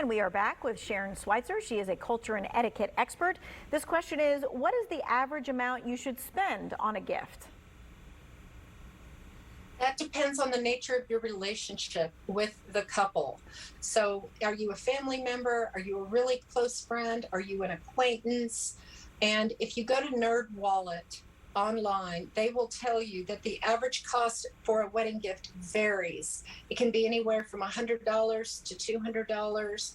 And we are back with Sharon Schweitzer. She is a culture and etiquette expert. This question is, what is the average amount you should spend on a gift? That depends on the nature of your relationship with the couple. So are you a family member? Are you a really close friend? Are you an acquaintance? And if you go to NerdWallet online, they will tell you that the average cost for a wedding gift varies. It can be anywhere from $100 to $200.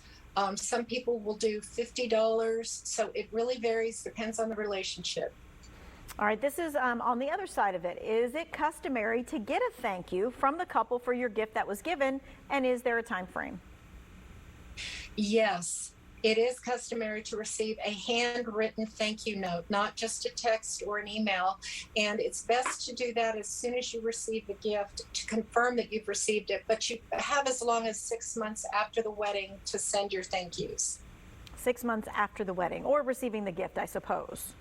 Some people will do $50. So it really varies, depends on the relationship. All right, this is on the other side of it. Is it customary to get a thank you from the couple for your gift that was given? And is there a time frame? Yes. It is customary to receive a handwritten thank you note, not just a text or an email. And it's best to do that as soon as you receive the gift to confirm that you've received it. But you have as long as 6 months after the wedding to send your thank yous. 6 months after the wedding or receiving the gift, I suppose.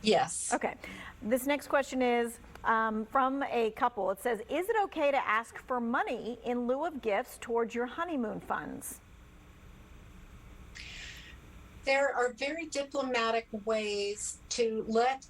Yes. Okay. This next question is from a couple. It says, is it okay to ask for money in lieu of gifts towards your honeymoon funds? There are very diplomatic ways to let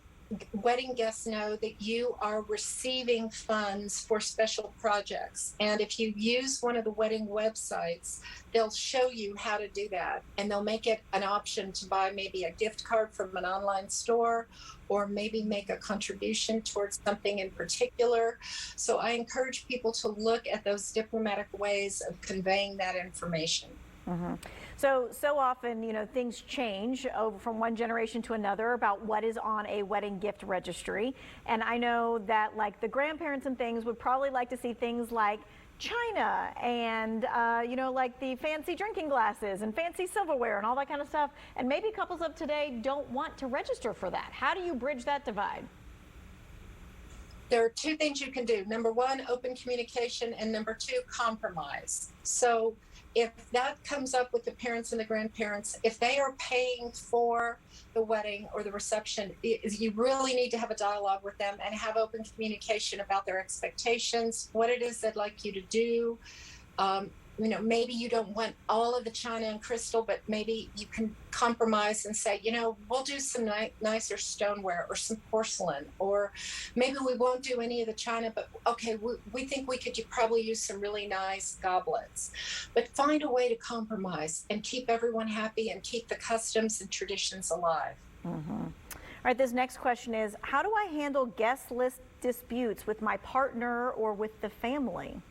wedding guests know that you are receiving funds for special projects. And if you use one of the wedding websites, they'll show you how to do that. And they'll make it an option to buy maybe a gift card from an online store or maybe make a contribution towards something in particular. So I encourage people to look at those diplomatic ways of conveying that information. Mm-hmm. So often, you know, things change over from one generation to another about what is on a wedding gift registry. And I know that like the grandparents and things would probably like to see things like china and, you know, like the fancy drinking glasses and fancy silverware and all that kind of stuff. And maybe couples of today don't want to register for that. How do you bridge that divide? There are two things you can do. Number one, open communication, and number two, compromise. So if that comes up with the parents and the grandparents, if they are paying for the wedding or the reception, you really need to have a dialogue with them and have open communication about their expectations, what it is they'd like you to do. You know, maybe you don't want all of the china and crystal, but maybe you can compromise and say, you know, we'll do some nicer stoneware or some porcelain, or maybe we won't do any of the china, but okay, we think we could probably use some really nice goblets. But find a way to compromise and keep everyone happy and keep the customs and traditions alive. Mm-hmm. All right, this next question is, how do I handle guest list disputes with my partner or with the family?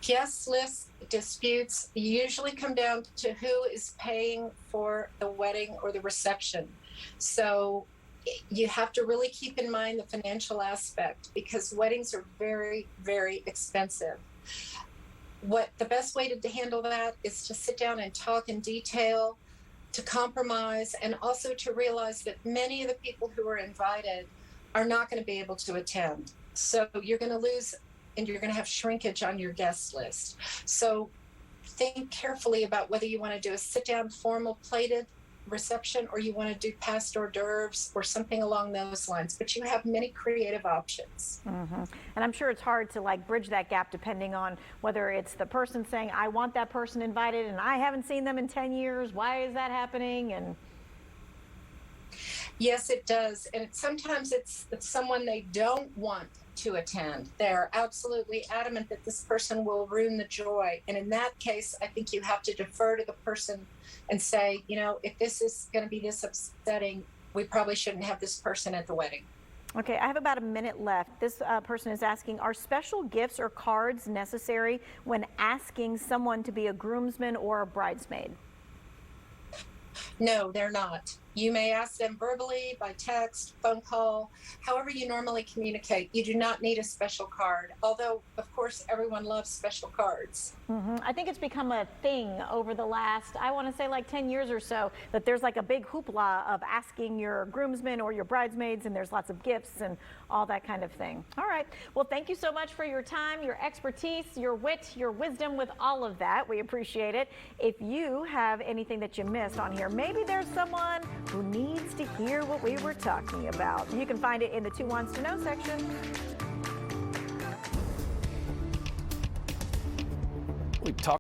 Guest list disputes usually come down to who is paying for the wedding or the reception. So you have to really keep in mind the financial aspect because weddings are very, very expensive. The best way to handle that is to sit down and talk in detail, to compromise, and also to realize that many of the people who are invited are not going to be able to attend. So you're going to lose and you're going to have shrinkage on your guest list. So think carefully about whether you want to do a sit-down formal plated reception or you want to do past hors d'oeuvres or something along those lines. But you have many creative options. Mm-hmm. And I'm sure it's hard to like bridge that gap depending on whether it's the person saying, I want that person invited and I haven't seen them in 10 years. Why is that happening? And yes, it does. And sometimes it's someone they don't want to attend. They're absolutely adamant that this person will ruin the joy. And in that case, I think you have to defer to the person and say, you know, if this is going to be this upsetting, we probably shouldn't have this person at the wedding. Okay, I have about a minute left. This person is asking, are special gifts or cards necessary when asking someone to be a groomsman or a bridesmaid? No, they're not. You may ask them verbally, by text, phone call, however you normally communicate. You do not need a special card, although, of course, everyone loves special cards. Mm-hmm. I think it's become a thing over the last, I want to say like 10 years or so, that there's like a big hoopla of asking your groomsmen or your bridesmaids, and there's lots of gifts and all that kind of thing. All right. Well, thank you so much for your time, your expertise, your wit, your wisdom with all of that. We appreciate it. If you have anything that you missed on here, maybe there's someone who needs to hear what we were talking about. You can find it in the Who Wants to Know section. We talked